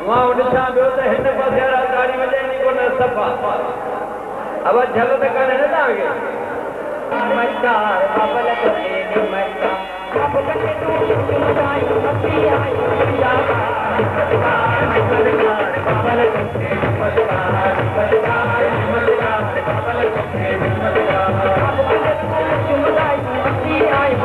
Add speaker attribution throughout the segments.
Speaker 1: वहाँ उड़ीसा में होता है हिंद पास यार गाड़ी में जाने को न सफा अब झल तक करने ना आगे
Speaker 2: नमस्कार बाबल तो नमस्कार अब कटे तू सुनाई मस्ती आई नमस्कार बाबल तो नमस्कार बाबल तो नमस्कार अब कटे तू सुनाई मस्ती आई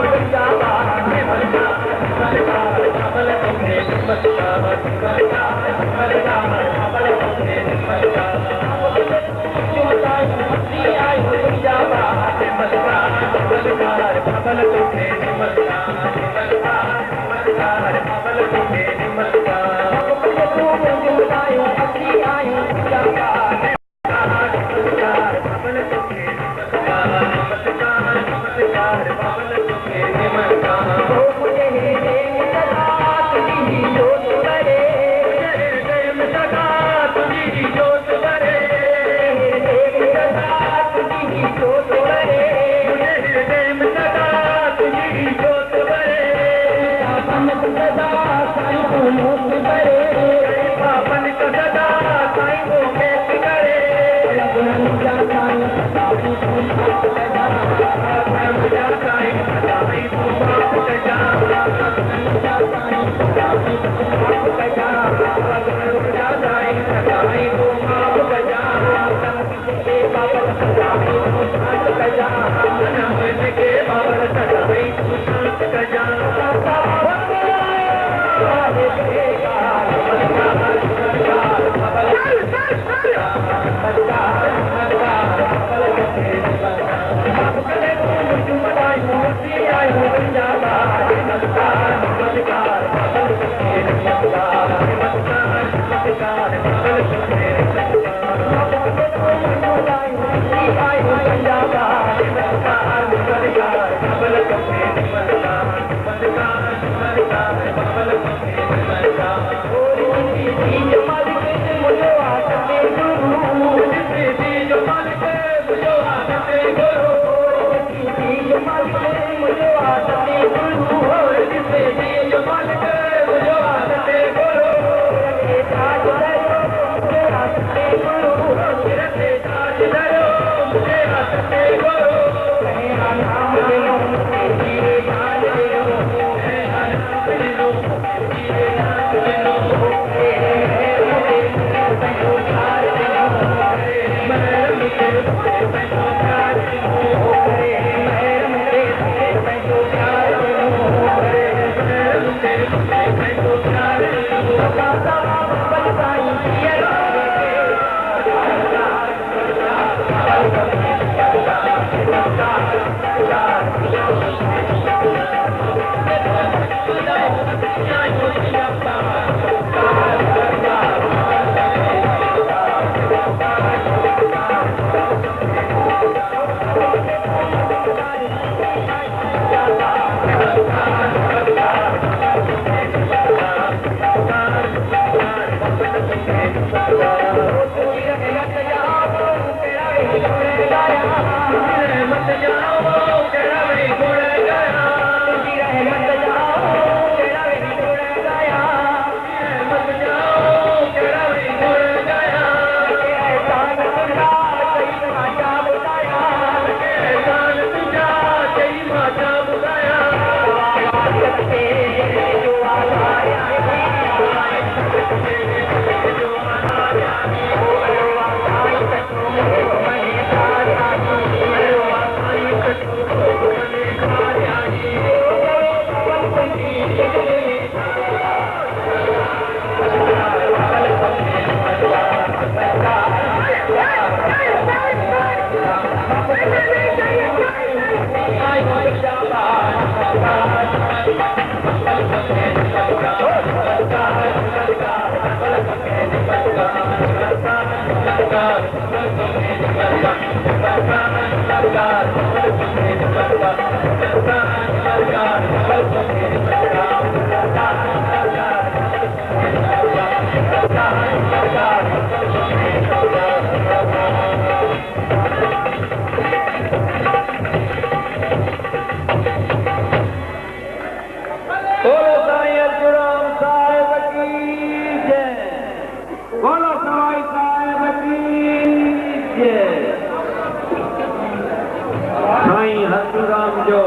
Speaker 1: साईं हरराम जो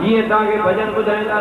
Speaker 1: ये ताके भजन बुधाईंदा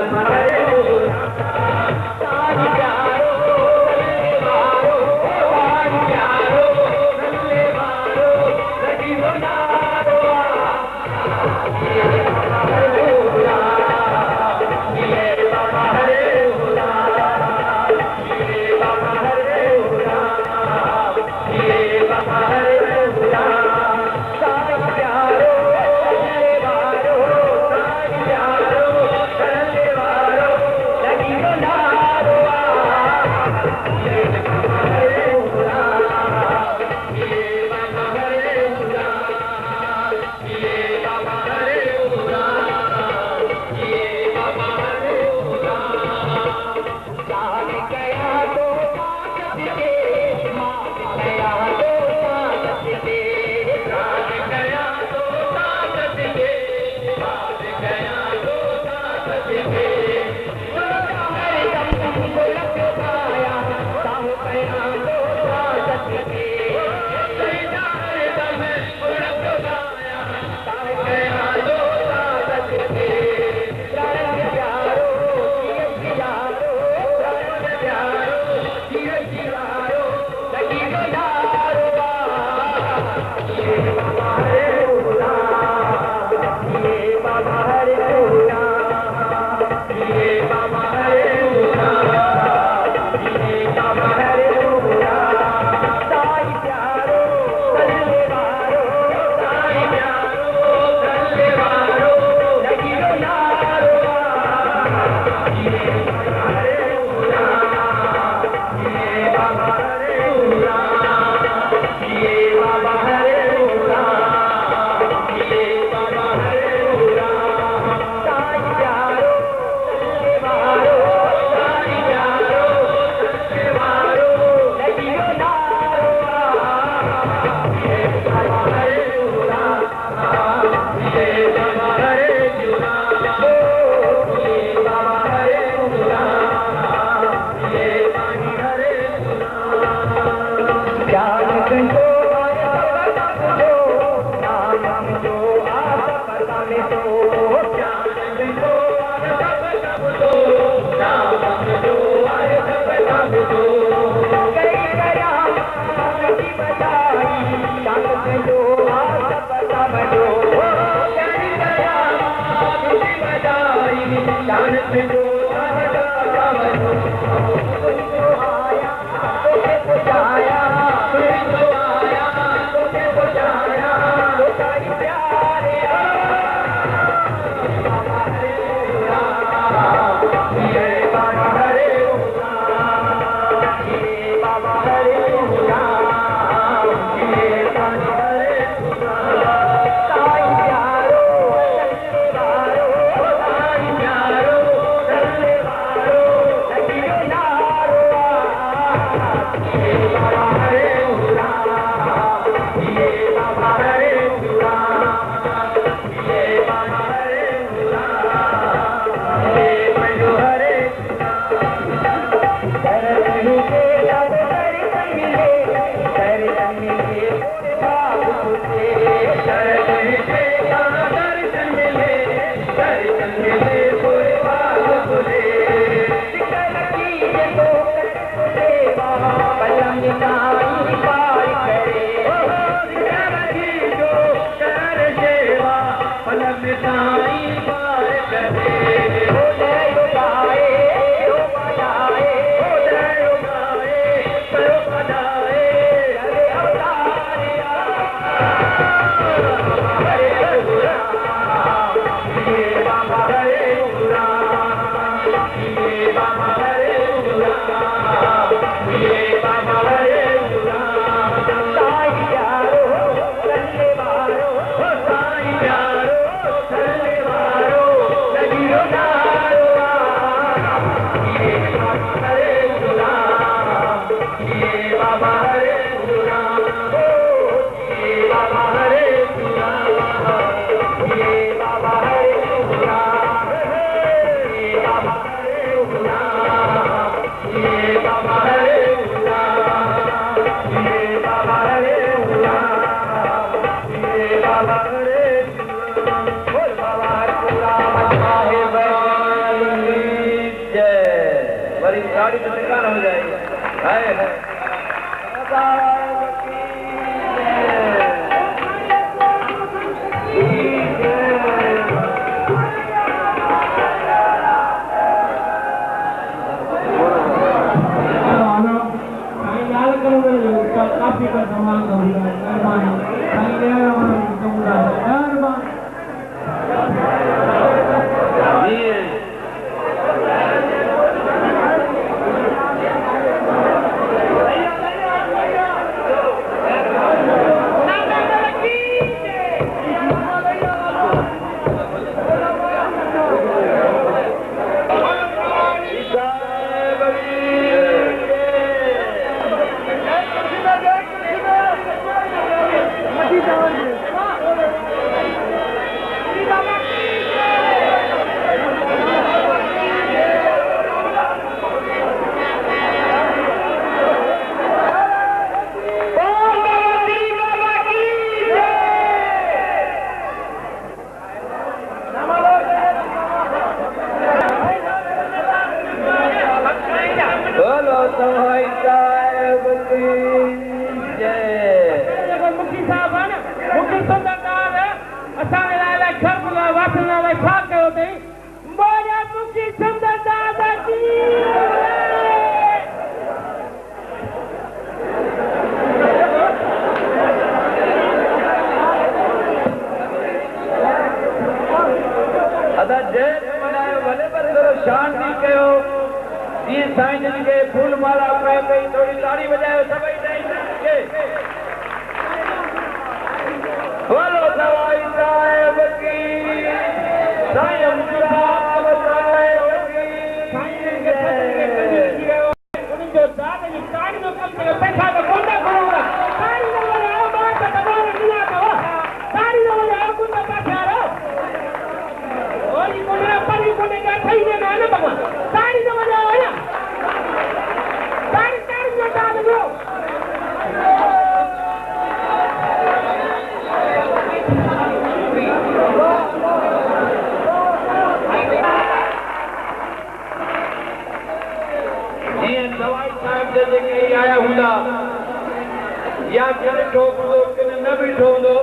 Speaker 2: Hare
Speaker 1: वरी साड़ी तो निकाल हो जाएगी है
Speaker 3: काफी का सामान मेहरबानी शांति कयो जी साईं जन के फूल माला पाए पई थोड़ी ताड़ी बजायो सभई साईं के बोलो सवाई साहिब की साईं अमृतराम साहिब की साईं के उन जो दाद जी ताड़ी नो कम से पैसा तो कोंडा करूंगा ताड़ी नो आओ बात तो बजाने दिया तो ताड़ी नो आओ कुछ पाछा रो ओली कोने परी कोने का थई ने ना भगवान ताड़ी नो बजाओ ना ताड़ी ताड़ी नो दाद दो सवाई साहब जैसे कहीं आया हूंदा या किन ठोकंदो किन न बि ठोंदो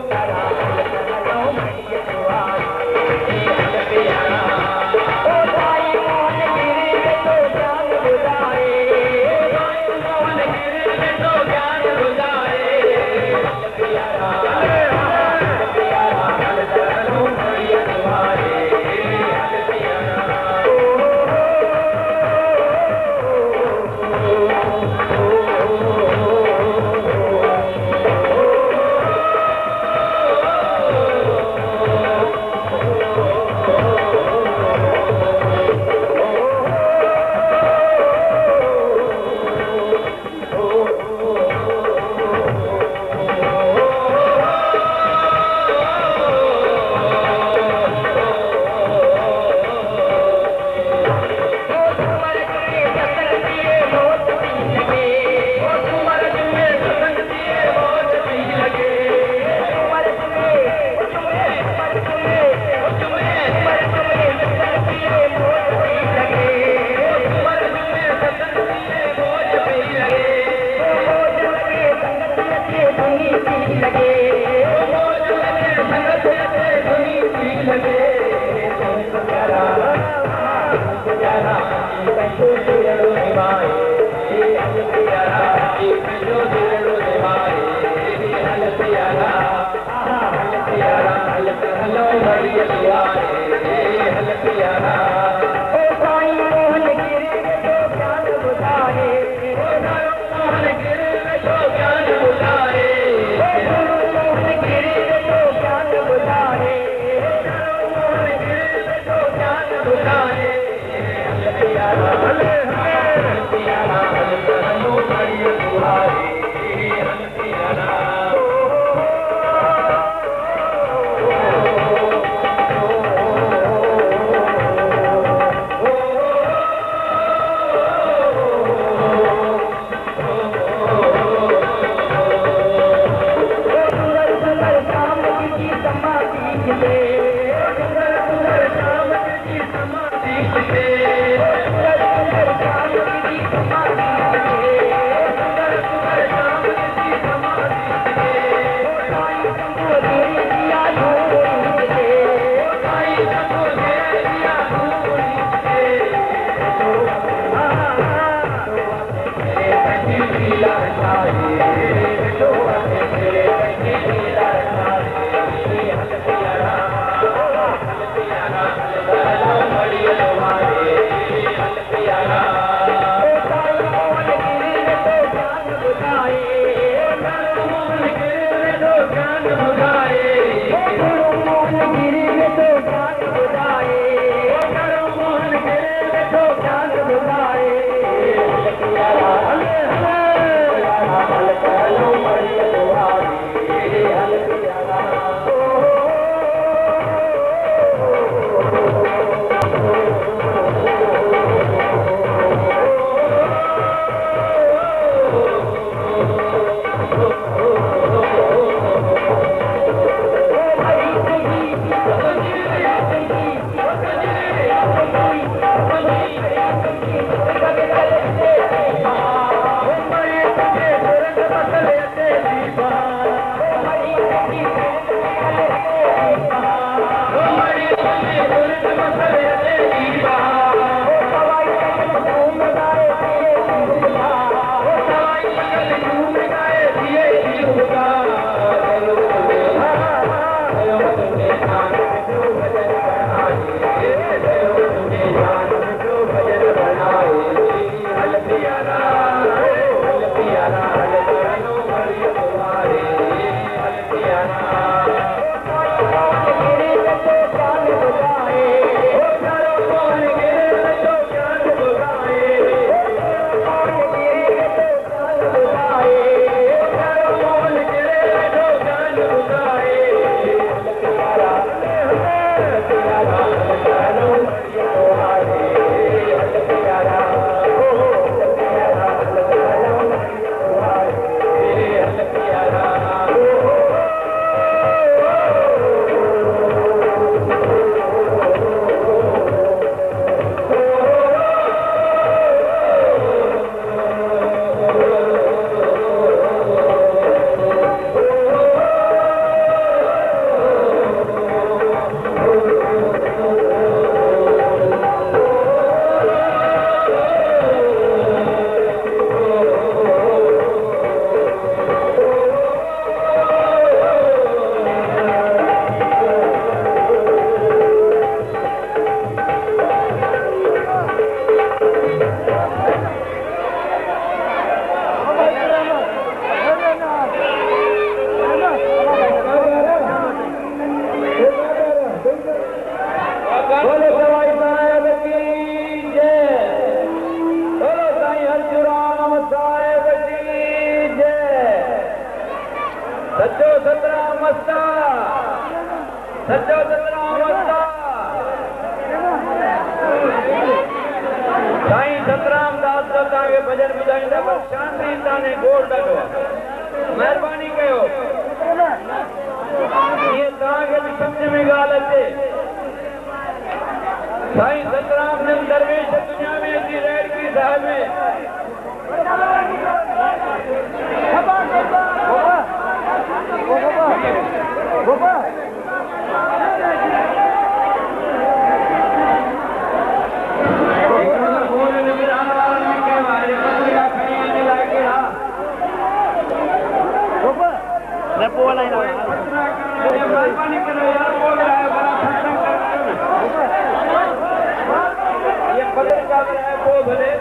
Speaker 3: समाधि
Speaker 1: भजन ॿुधाईंदा पर शांति ताने गोड़ ॾाढो महिरबानी कयो ये तव्हांखे बि सम्झ में ॻाल्हि अचे साईं सतराम नंद दरवेश दुनिया में अची रैडकी साहिब में मेहरबानी करो यार बोल रहा है बड़ा सत्संग कर रहा है ये पत्रिका है वो भले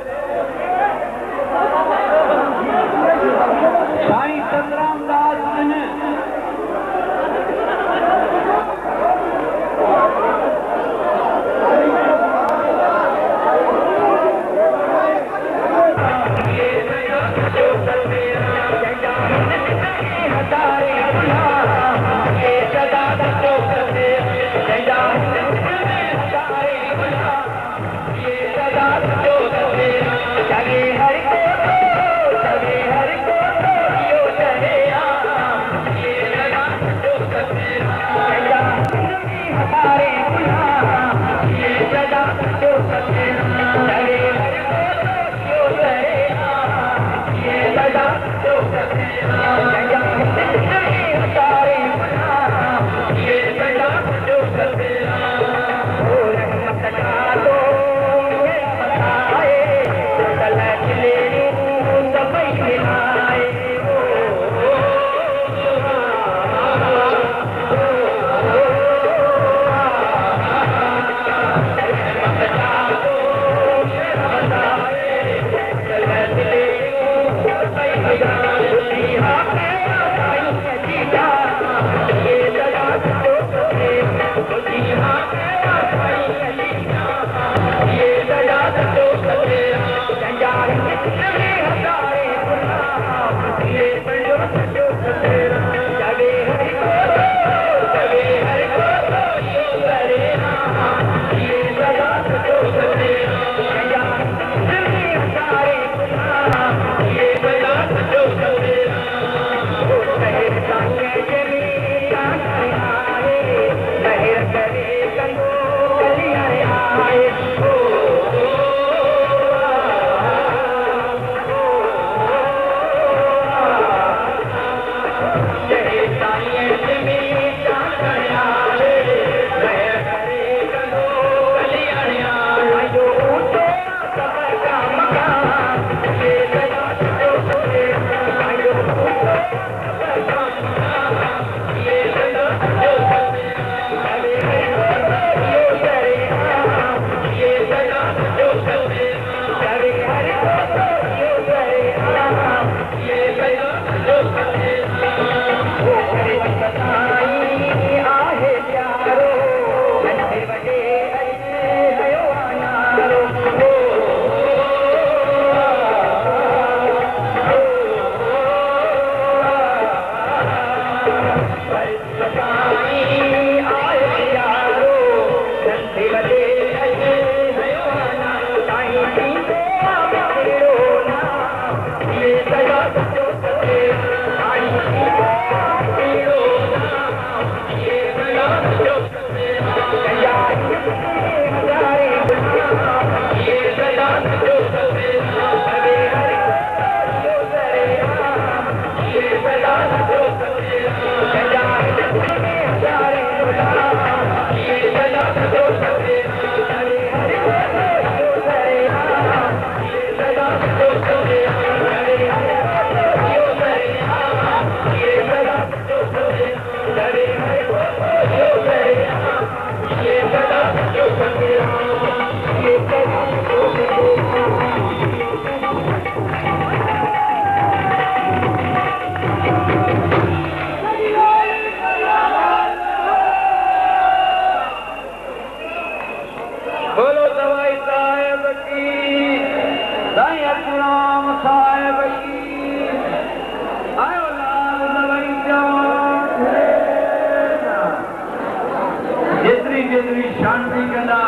Speaker 1: शांति कंदा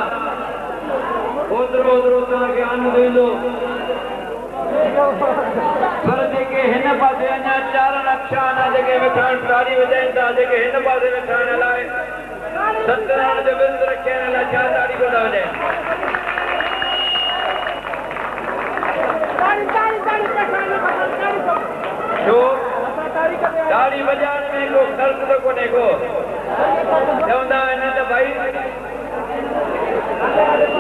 Speaker 1: ओतिरो ओतिरो तव्हांखे आनंद ईंदो पर जेके हिन पासे अञा 4 लख आना जेके वेठा आहिनि ताड़ी वॼाइनि था जेके हिन पासे वेठा आहिनि अलाए सत्यनारायण जो विर्त रखियल अलाए छा ताड़ी कोन था वॼाइनि छो ताड़ी वॼाइण में को ख़र्च त कोन्हे को चवंदा आहिनि त भई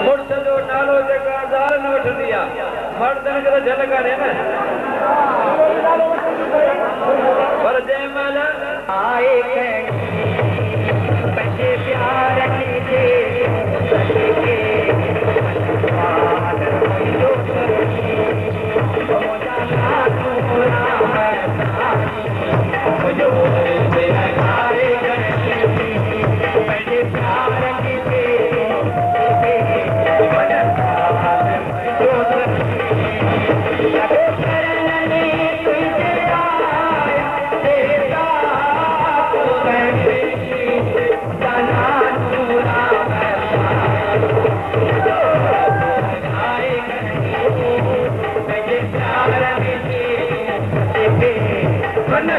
Speaker 1: मुड़ुस जो नालो जेका ज़ाल न वठंदी आहे मर्दनि खे त झल कान्हे न पर जंहिं महिल
Speaker 2: आए पंहिंजे प्यार खे
Speaker 3: Mana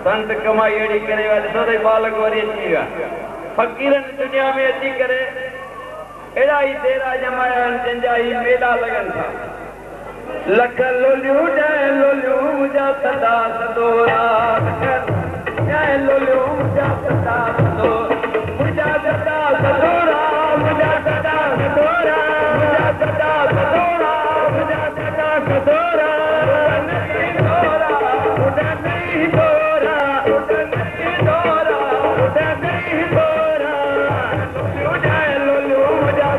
Speaker 1: संत कमाई अड़ी करे वाले सदा बालक वरी अची विया फकीरन दुनिया में अची करे एड़ा ही तेरा जमाया जंजा ही मेला लगन था लख लोलियो जय लोलियो मुझा सदा सदोरा जय लोलियो मुझा सदा सदोरा मुझा सदा सदोरा मुझा सदा सदोरा मुझा सदा सदोरा मुझा सदा सदोरा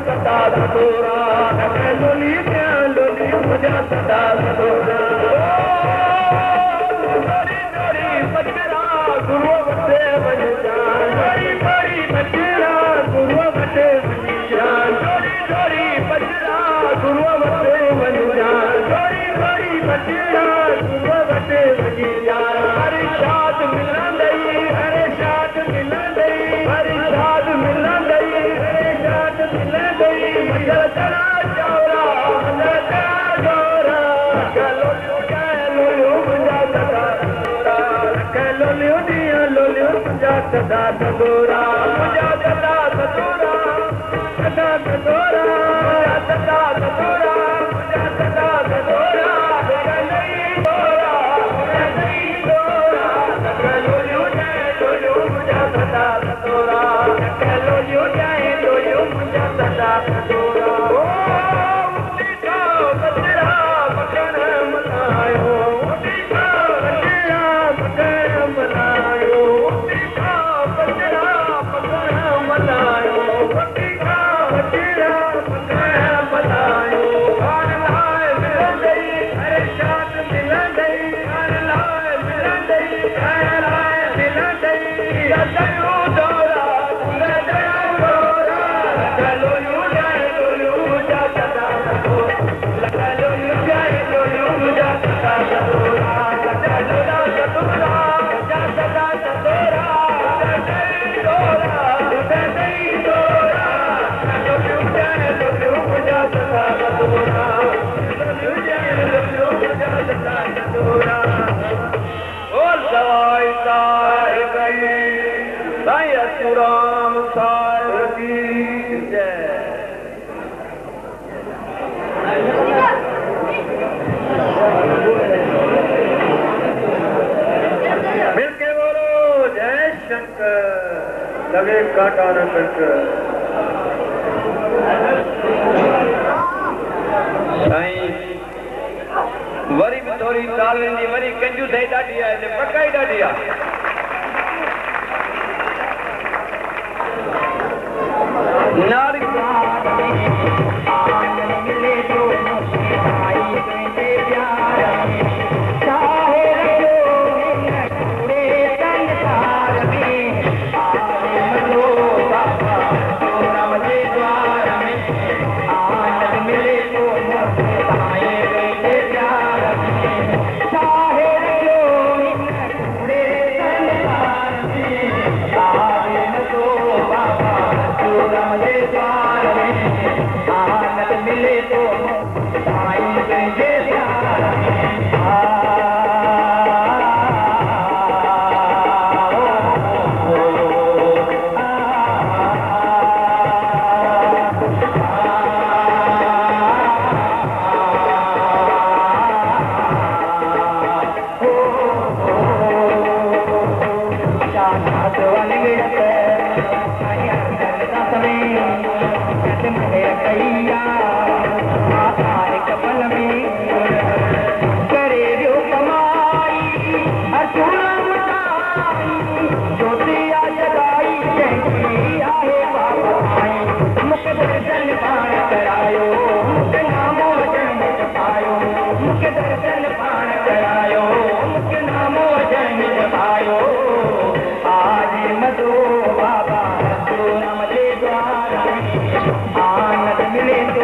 Speaker 1: सदा सदोरा मुझा सदा सदोरा सदा सदोरा सदा सदोरा मुझा सदा सदोरा नहीं दोरा नहीं दोरा लोलियो जाए लोलियो मुझा सदा सदोरा लोलियो जाए लोलियो मुझा सदा सदोरा साईं अचूराम साहिब की जय। मिलके बोलो जय शंकर, लगे काटा न कंकर। साईं वरी भी थोड़ी ताल वेंदी, वरी कंजू थई ॾाढी आहे ते पकाई ॾाढी आहे। नारी
Speaker 2: मिले तो आई तुझे प्यार में, चाहे रखो पूरे संसार में, आने मलो बाबा तोरा मजे द्वार में, आनंद मिले तो आए तुझे प्यार में, चाहे रखो पूरे संसार में, आने मलो बाबा तोरा मजे द्वार में, आनंद मिले तो आई तुझे प्यार में। आनंद मिले तो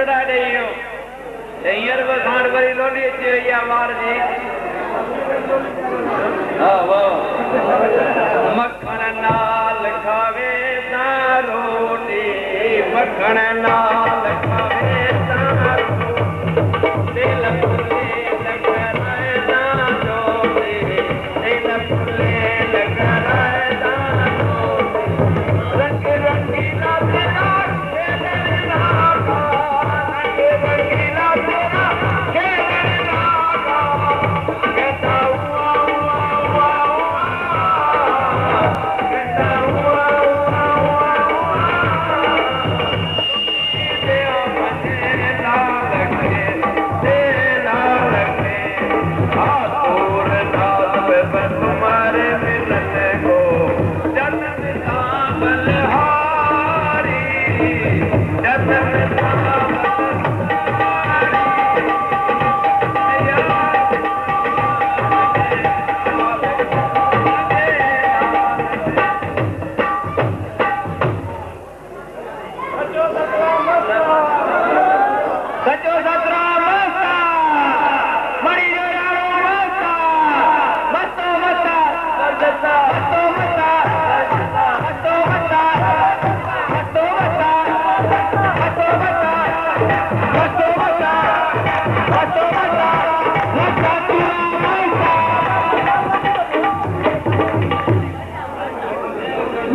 Speaker 1: सदा रही हूँ हींअर बि सांड वरी लोली अची वई आहे ॿार जी हा वाह मखण नाल खावे ता रोटी मखण नाल खावे ता रोटी दिल फुले लॻराए ता रोटी दिल फुले लॻराए ता रोटी रंग रंगीला तेरा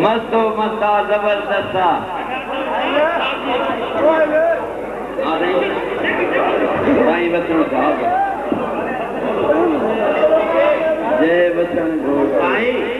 Speaker 1: मस्तो मस्ता जबरदस्ता साईं बचन साहब जय बचन साईं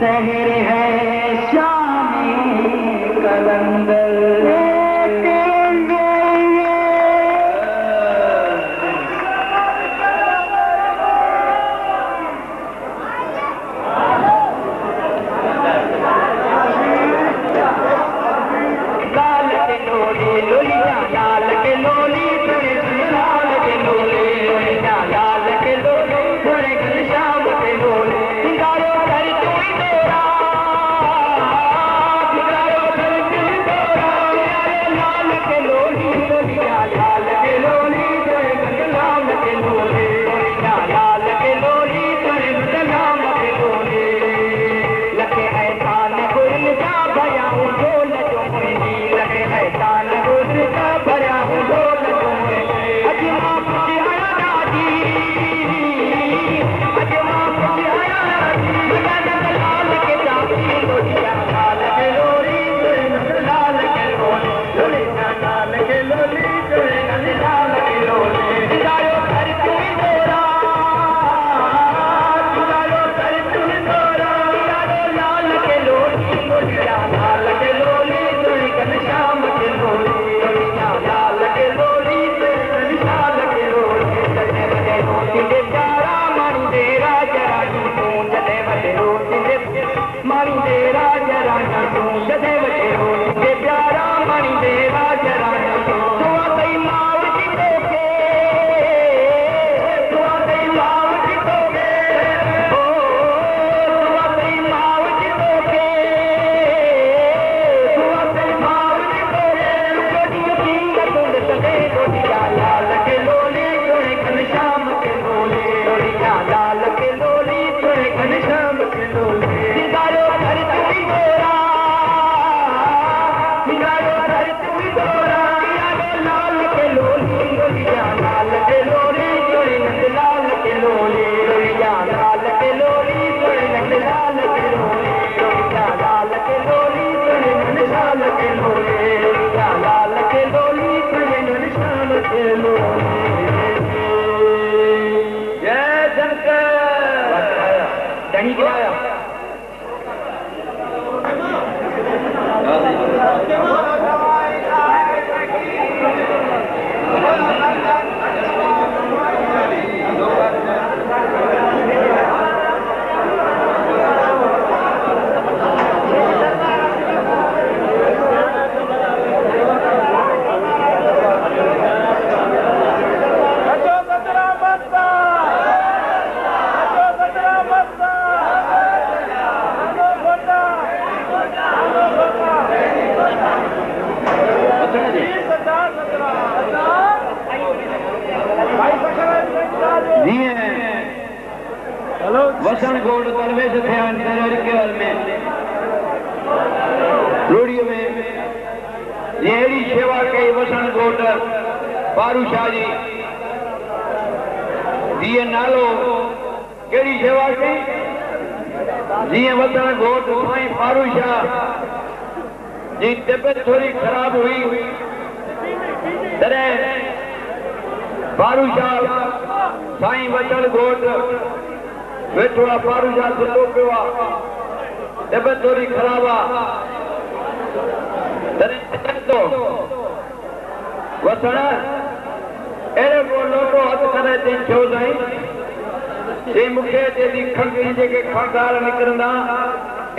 Speaker 2: शहर है शाम कलंदर लाल के लोली लोलिया लाल के लोली लाल के लोली लोलिया लाल के लोली थोड़े घनश्याम के लोली सिंगारो घर तू ही तेरा सिंगारो घर तू ही तेरा लाल के लोली लोलिया लाल के लोली थोड़े घनश्याम के लोली लोलिया लाल के लोली थोड़े घनश्याम के लोली लगे ऐसा न गुल जा भया हूँ ढोल जो मुझी लगे ऐसा न गुल जा भया हूँ ढोल जो मुझी अजमा खुशी आया दादी अजमा खुशी आया दादी लाल के चाची लोलिया लाल के लोली लाल के लोली लोलिया लाल के लोली लाल के लोली सिंगारो घर तू ही तेरा सिंगारो घर तू ही तेरा लाल के लोली लोलिया लाल के लोली थोड़ी घनश्याम के लोली लोलिया लाल के लोली थोड़ी घनश्याम के लोली जले बजे रोटी दे प्यारा मारू दे राजा तू जले बजे रोटी दे मारू दे राजा तू जले बजे रोटी दे प्यारा मारू दे राजा तू कई माव जी तोके कई माव जी तोके ओ कई माव जी तोके कई माव जी तोके गोटी सिंह तुंद सदे गोटिया लाल के लोली थोड़े घनश्याम के लोली लोलिया लाल के लोली थोड़े घनश्याम के लोली सिंगारो घर तू ही तेरा सिंगारो घर तू ही तेरा लाल के लोली लोलिया लाल के लोली थोड़े नंद लाल के लोली लोलिया लाल के लोली थोड़े नंद लाल के लोली लोलिया लाल के लोली थोड़े नंद लाल के लोली लोलिया लाल के लोली थोड़े नंद लाल के लोली
Speaker 1: जय शंकर
Speaker 2: दही गिराया
Speaker 1: वसन गोड तलवेश ध्यान केवल में लोड़ियों में यही सेवा कई वसन गोड पारूशाह जी जीअं नालो कहिड़ी सेवा कई जीअं वसन गोड साईं पारूशाह जी तबियत थोड़ी ख़राब हुई तॾहिं पारूशाह साईं वचन गोड वेठो आहे पारूशाह सुठो पियो आहे तबियत थोड़ी ख़राब आहे तॾहिं तो वसण अहिड़ो को लोटो हथु करे चई छो साईं चई मूंखे तेरी खंघ जेके खांगार निकिरंदा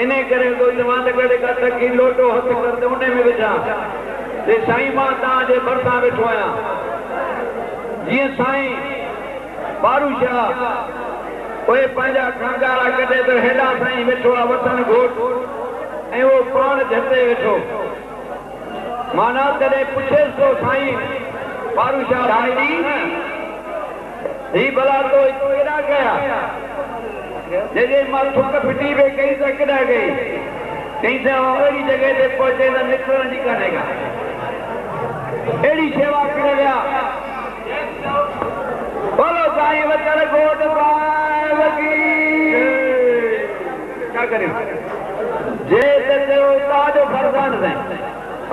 Speaker 1: इन करे तो चवां त कॾहिं का टकी लोटो हथु कर त उन में विझां ते साईं मां तव्हांजे भरिसां वेठो आहियां जीअं साईं बारूशाह उहे पंहिंजा खंगारा कढे त हेॾा साईं वेठो आहे वतन घोट ऐं उहो पाण झटे वेठो माना तॾहिं पुछेसि थो साईं बारूशाह ही भला तो केॾा कया जॾहिं मां थुक फिटी पे कई त केॾा कई चई त अहिड़ी जॻह ते पहुचे त निकिरण जी कान्हे का अहिड़ी शेवा करे विया बोलो साईं वचन घोट साहिब की छा करियो जे त ताजो फरज़ान साईं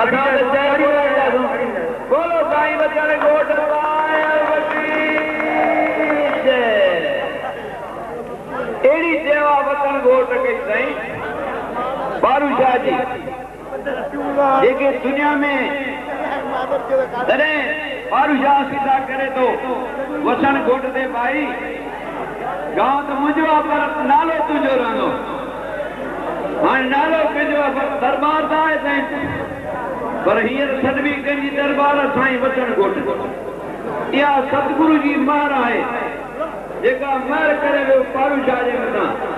Speaker 1: असां त चई रहियासीं बोलो साईं वचन घोट साहिब की अहिड़ी सेवा वतन घोट कई साईं बारूशाह जी जेके दुनिया में तॾहिं बारूशाह सीधा करे थो वसण घोट ते भाई गांव त मुंहिंजो आहे पर नालो तुंहिंजो रहंदो हाणे नालो पंहिंजो आहे पर दरबार त आहे साईं पर हींअर सदबी कंहिंजी दरबार साईं वसण घोट इहा सतगुरु जी महर आहे जेका महर करे वियो बारूशाह जे मथां